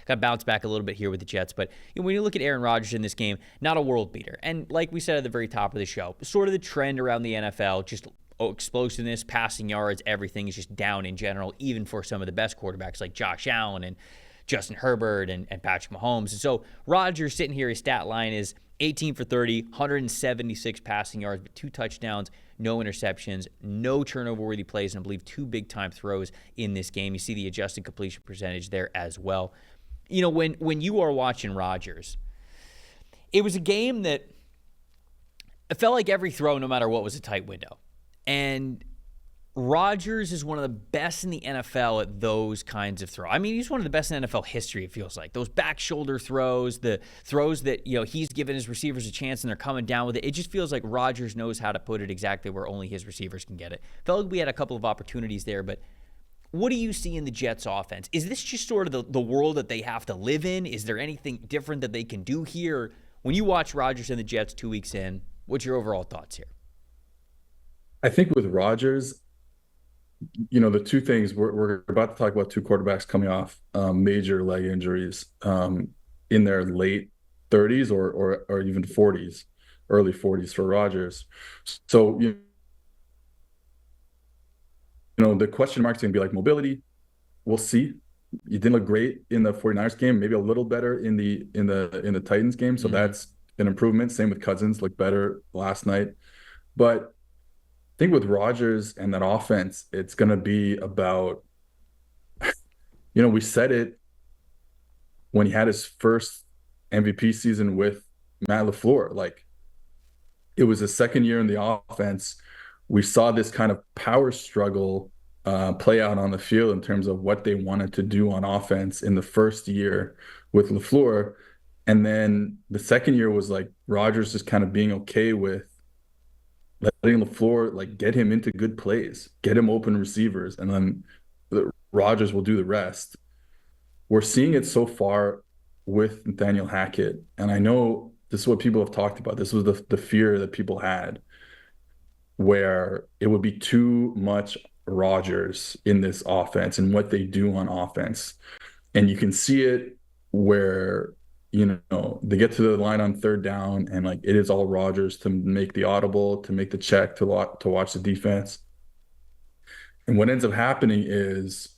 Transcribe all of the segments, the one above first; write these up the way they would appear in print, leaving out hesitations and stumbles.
got bounced back a little bit here with the Jets. But when you look at Aaron Rodgers in this game, not a world beater. And like we said at the very top of the show, sort of the trend around the NFL, just explosiveness, passing yards, everything is just down in general, even for some of the best quarterbacks like Josh Allen and Justin Herbert and Patrick Mahomes. And so Rodgers sitting here, his stat line is 18 for 30, 176 passing yards, but 2 touchdowns, no interceptions, no turnover-worthy plays, and I believe 2 big-time throws in this game. You see the adjusted completion percentage there as well. When you are watching Rodgers, it was a game that it felt like every throw, no matter what, was a tight window. And Rodgers is one of the best in the NFL at those kinds of throws. I mean, he's one of the best in NFL history, it feels like. Those back shoulder throws, the throws that, he's given his receivers a chance and they're coming down with it. It just feels like Rodgers knows how to put it exactly where only his receivers can get it. Felt like we had a couple of opportunities there, but what do you see in the Jets offense? Is this just sort of the world that they have to live in? Is there anything different that they can do here? When you watch Rodgers and the Jets 2 weeks in, what's your overall thoughts here? I think with Rodgers, the two things we're about to talk about, 2 quarterbacks coming off major leg injuries in their late 30s or even 40s, early 40s for Rodgers. So, the question marks going to be like mobility. We'll see. You didn't look great in the 49ers game, maybe a little better in the Titans game. So that's an improvement. Same with Cousins, looked better last night. But I think with Rodgers and that offense, it's going to be about, we said it when he had his first MVP season with Matt LaFleur. Like, it was his second year in the offense. We saw this kind of power struggle play out on the field in terms of what they wanted to do on offense in the first year with LaFleur. And then the second year was like Rodgers just kind of being okay with letting LaFleur get him into good plays, get him open receivers, and then Rodgers will do the rest. We're seeing it so far with Nathaniel Hackett, and I know this is what people have talked about. This was the fear that people had, where it would be too much Rodgers in this offense and what they do on offense. And you can see it where they get to the line on third down and it is all Rodgers to make the audible, to make the check, to watch the defense. And what ends up happening is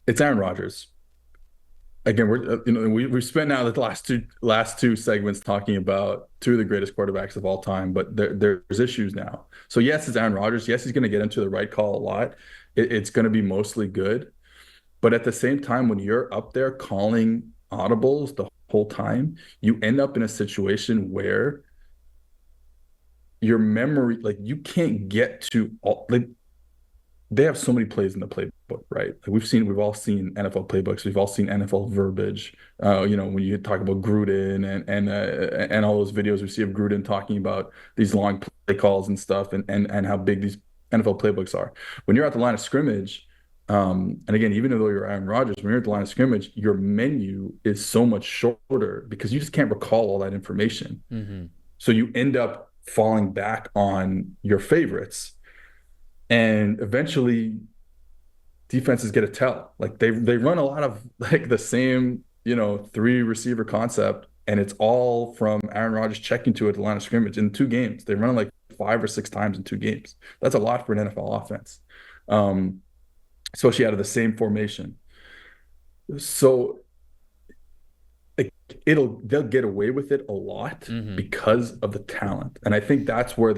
it's Aaron Rodgers. Again, we've spent now the last two segments talking about 2 of the greatest quarterbacks of all time, but there's issues now. So yes, it's Aaron Rodgers. Yes, he's going to get into the right call a lot. It's going to be mostly good. But at the same time, when you're up there calling audibles the whole time, you end up in a situation where your memory, you can't get to all, they have so many plays in the playbook, right? We've all seen NFL playbooks. We've all seen NFL verbiage. When you talk about Gruden and all those videos we see of Gruden talking about these long play calls and stuff and how big these NFL playbooks are. When you're at the line of scrimmage, and again, even though you're Aaron Rodgers, when you're at the line of scrimmage, your menu is so much shorter because you just can't recall all that information. Mm-hmm. So you end up falling back on your favorites. And eventually defenses get a tell. They run a lot of the same, 3 receiver concept, and it's all from Aaron Rodgers checking to it at the line of scrimmage in 2 games. They run it 5 or 6 times in 2 games. That's a lot for an NFL offense, especially out of the same formation. So they'll get away with it a lot because of the talent. And I think that's where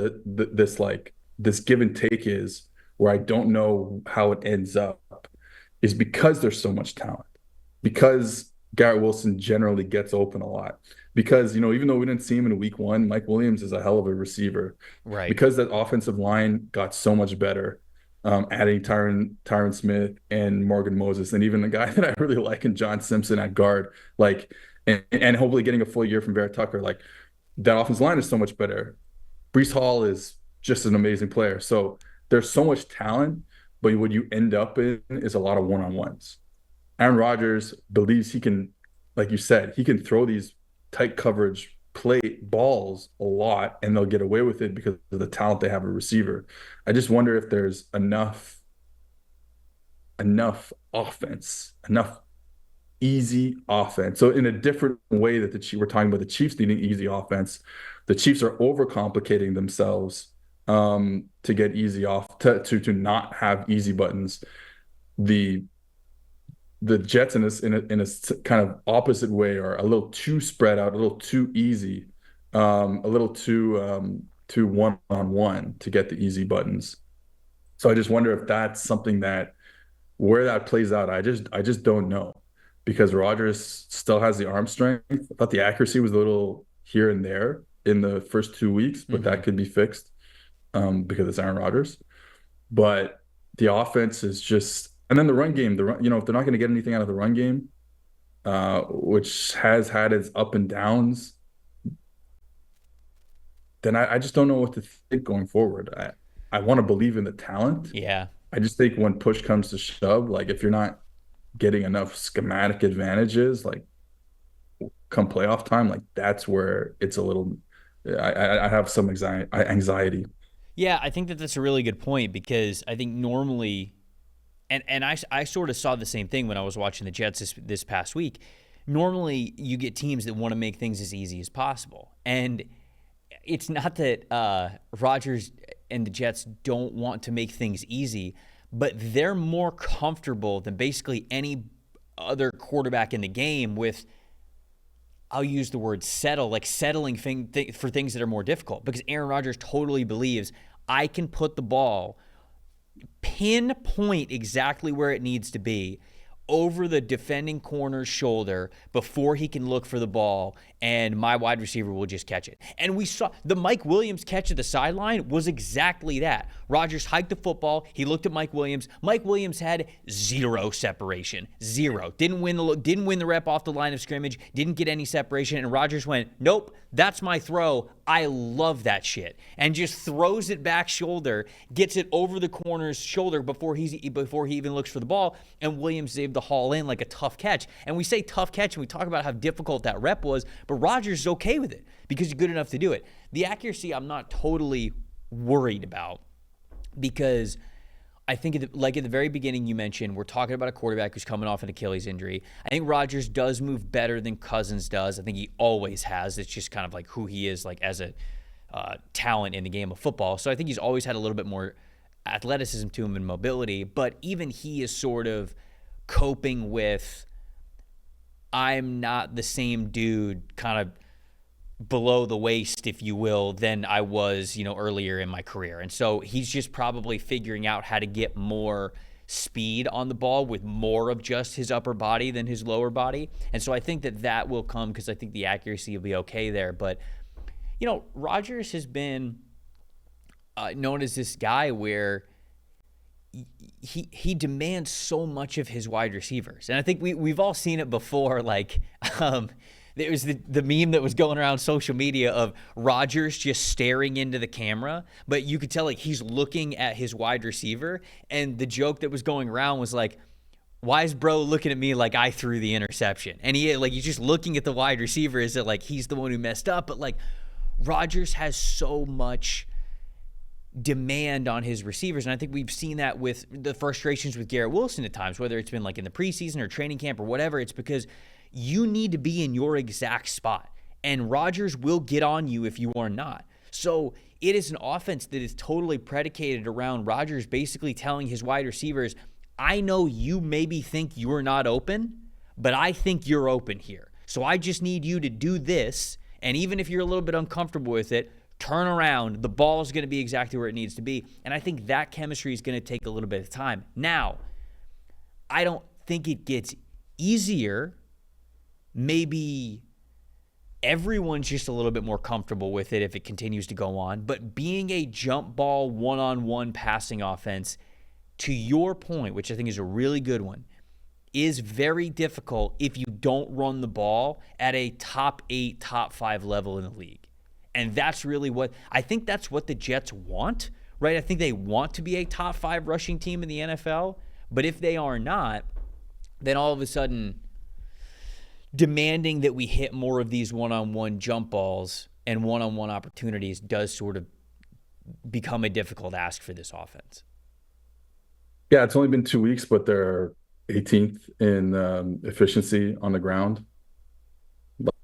this give and take is, where I don't know how it ends up, is because there's so much talent, because Garrett Wilson generally gets open a lot, because, even though we didn't see him in week 1, Mike Williams is a hell of a receiver, right? Because that offensive line got so much better, adding Tyron Smith and Morgan Moses, and even the guy that I really like in John Simpson at guard, and hopefully getting a full year from Vera Tucker, that offensive line is so much better. Breece Hall is just an amazing player. So there's so much talent, but what you end up in is a lot of one-on-ones. Aaron Rodgers believes he can, like you said, he can throw these tight coverage play balls a lot, and they'll get away with it because of the talent they have a receiver. I just wonder if there's enough offense, enough easy offense. So in a different way that we're talking about the Chiefs needing easy offense, the Chiefs are overcomplicating themselves to get easy off to not have easy buttons. The Jets in a kind of opposite way are a little too spread out, a little too easy, a little too one-on-one to get the easy buttons. So I just wonder if that's something that where that plays out. I just don't know because Rodgers still has the arm strength. I thought the accuracy was a little here and there in the first 2 weeks, but that could be fixed because it's Aaron Rodgers. But the offense is just, and then the run game, if they're not going to get anything out of the run game, which has had its up and downs, then I just don't know what to think going forward. I want to believe in the talent. Yeah. I just think when push comes to shove, like if you're not getting enough schematic advantages, like come playoff time, like that's where it's a little. I have some anxiety. Yeah, I think that that's a really good point because I think normally, and I sort of saw the same thing when I was watching the Jets this past week. Normally, you get teams that want to make things as easy as possible. And it's not that Rodgers and the Jets don't want to make things easy, but they're more comfortable than basically any other quarterback in the game with, I'll use the word settle, like settling for things that are more difficult. Because Aaron Rodgers totally believes I can put the ball, pinpoint exactly where it needs to be, over the defending corner's shoulder before he can look for the ball, and my wide receiver will just catch it. And we saw the Mike Williams catch at the sideline was exactly that. Rodgers hiked the football. He looked at Mike Williams. Mike Williams had zero separation. Zero. Didn't win the rep off the line of scrimmage. Didn't get any separation. And Rodgers went, nope, that's my throw. I love that shit. And just throws it back shoulder, gets it over the corner's shoulder before he even looks for the ball, and Williams is able to haul in like a tough catch. And we say tough catch, and we talk about how difficult that rep was, but Rodgers is okay with it because he's good enough to do it. The accuracy I'm not totally worried about because I think at the very beginning you mentioned, we're talking about a quarterback who's coming off an Achilles injury. I think Rodgers does move better than Cousins does. I think he always has. It's just kind of like who he is like as a talent in the game of football. So I think he's always had a little bit more athleticism to him and mobility, but even he is sort of coping with, I'm not the same dude kind of below the waist, if you will, than I was, earlier in my career. And so he's just probably figuring out how to get more speed on the ball with more of just his upper body than his lower body. And so I think that will come because I think the accuracy will be okay there. But, Rodgers has been known as this guy where he demands so much of his wide receivers. And I think we've all seen it before, like there was the meme that was going around social media of Rodgers just staring into the camera, but you could tell like he's looking at his wide receiver, and the joke that was going around was like, why is bro looking at me like I threw the interception? And he's just looking at the wide receiver as if like he's the one who messed up, but like Rodgers has so much demand on his receivers, and I think we've seen that with the frustrations with Garrett Wilson at times, whether it's been like in the preseason or training camp or whatever. It's because you need to be in your exact spot, and Rodgers will get on you if you are not. So it is an offense that is totally predicated around Rodgers basically telling his wide receivers, I know you maybe think you're not open, but I think you're open here. So I just need you to do this, and even if you're a little bit uncomfortable with it, turn around. The ball is going to be exactly where it needs to be. And I think that chemistry is going to take a little bit of time. Now, I don't think it gets easier. Maybe everyone's just a little bit more comfortable with it if it continues to go on. But being a jump ball, one-on-one passing offense, to your point, which I think is a really good one, is very difficult if you don't run the ball at a top 8, top 5 level in the league. And that's really that's what the Jets want, right? I think they want to be a top 5 rushing team in the NFL. But if they are not, then all of a sudden demanding that we hit more of these one-on-one jump balls and one-on-one opportunities does sort of become a difficult ask for this offense. Yeah, it's only been 2 weeks, but they're 18th in efficiency on the ground.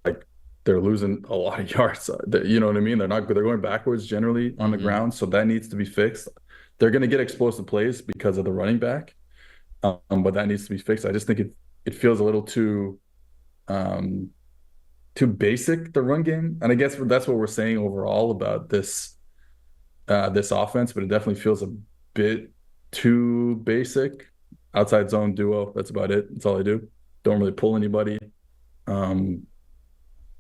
Like they're losing a lot of yards. You know what I mean? They're going backwards generally on the ground, so that needs to be fixed. They're going to get explosive plays because of the running back, but that needs to be fixed. I just think it feels a little too basic, the run game, and I guess that's what we're saying overall about this offense, but it definitely feels a bit too basic. Outside zone duo, that's about it. That's all I do. Don't really pull anybody. And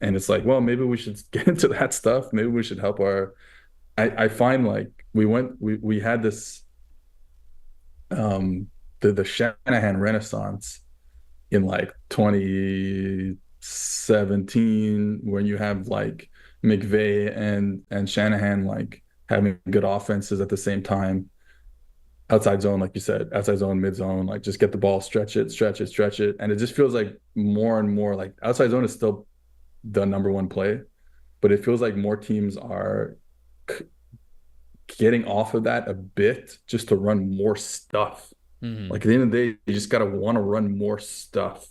it's like, well, maybe we should get into that stuff. Maybe we should help I find like we had this the Shanahan renaissance in like 2017 when you have like McVay and Shanahan like having good offenses at the same time. Outside zone, like you said, outside zone, mid zone, like just get the ball, stretch it. And it just feels like more and more like outside zone is still the number one play, but it feels like more teams are getting off of that a bit just to run more stuff. Like at the end of the day, you just got to want to run more stuff.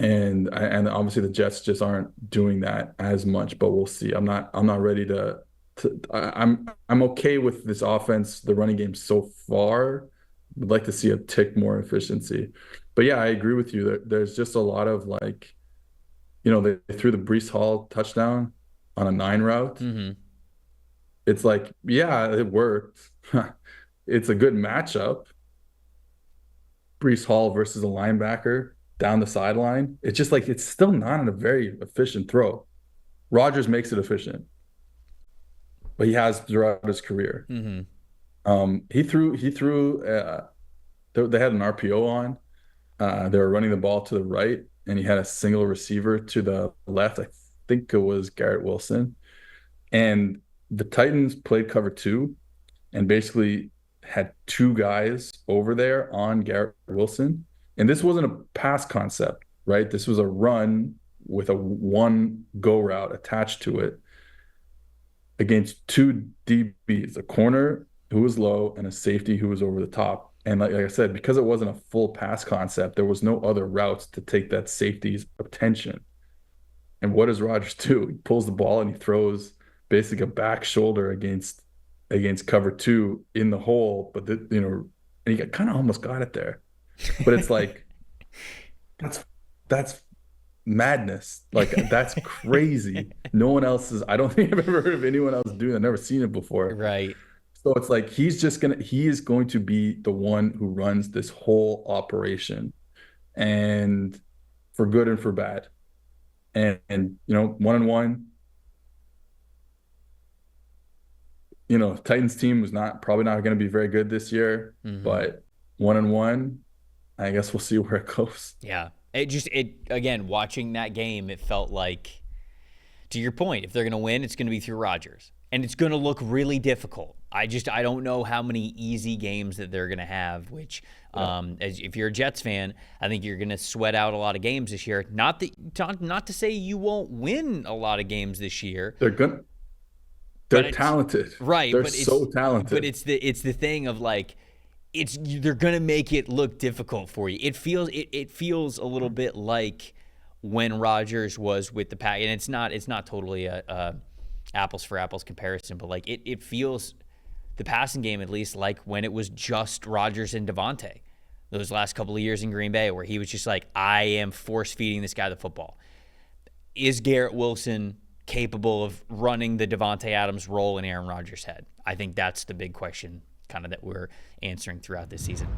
And obviously the Jets just aren't doing that as much, but we'll see. I'm not ready I'm okay with this offense, the running game so far. Would like to see a tick more efficiency. But yeah, I agree with you. There's just a lot of like, they threw the Breece Hall touchdown on a 9 route. It's like, yeah, it worked. It's a good matchup. Breece Hall versus a linebacker down the sideline. It's just like, it's still not a very efficient throw. Rodgers makes it efficient, but he has throughout his career. He threw they had an RPO on. They were running the ball to the right, and he had a single receiver to the left. I think it was Garrett Wilson. And the Titans played cover 2 and basically had 2 guys over there on Garrett Wilson. And this wasn't a pass concept, right? This was a run with a 1 go route attached to it against 2 DBs, a corner who was low and a safety who was over the top. And like I said, because it wasn't a full pass concept, there was no other routes to take that safety's attention. And what does Rodgers do? He pulls the ball and he throws basically a back shoulder against cover 2 in the hole, but and he kind of almost got it there. But it's like that's madness. Like that's crazy. No one else I don't think I've ever heard of anyone else doing that. I've never seen it before. Right. So it's like he is going to be the one who runs this whole operation, and for good and for bad. And 1-1, Titans team was probably not going to be very good this year, but 1-1, I guess we'll see where it goes. Yeah. Again, watching that game, it felt like, to your point, if they're going to win, it's going to be through Rodgers. And it's going to look really difficult. I don't know how many easy games that they're going to have, which, if you're a Jets fan, I think you're going to sweat out a lot of games this year. Not to say you won't win a lot of games this year. They're talented. Right. They're so talented. But it's the thing of like, they're going to make it look difficult for you. It feels a little bit like when Rodgers was with the Pack, and it's not totally a apples for apples comparison, but like it feels, the passing game at least, like when it was just Rodgers and Devontae those last couple of years in Green Bay, where he was just like, I am force feeding this guy the football. Is Garrett Wilson capable of running the Devontae Adams role in Aaron Rodgers' head? I think that's the big question kind of that we're answering throughout this season.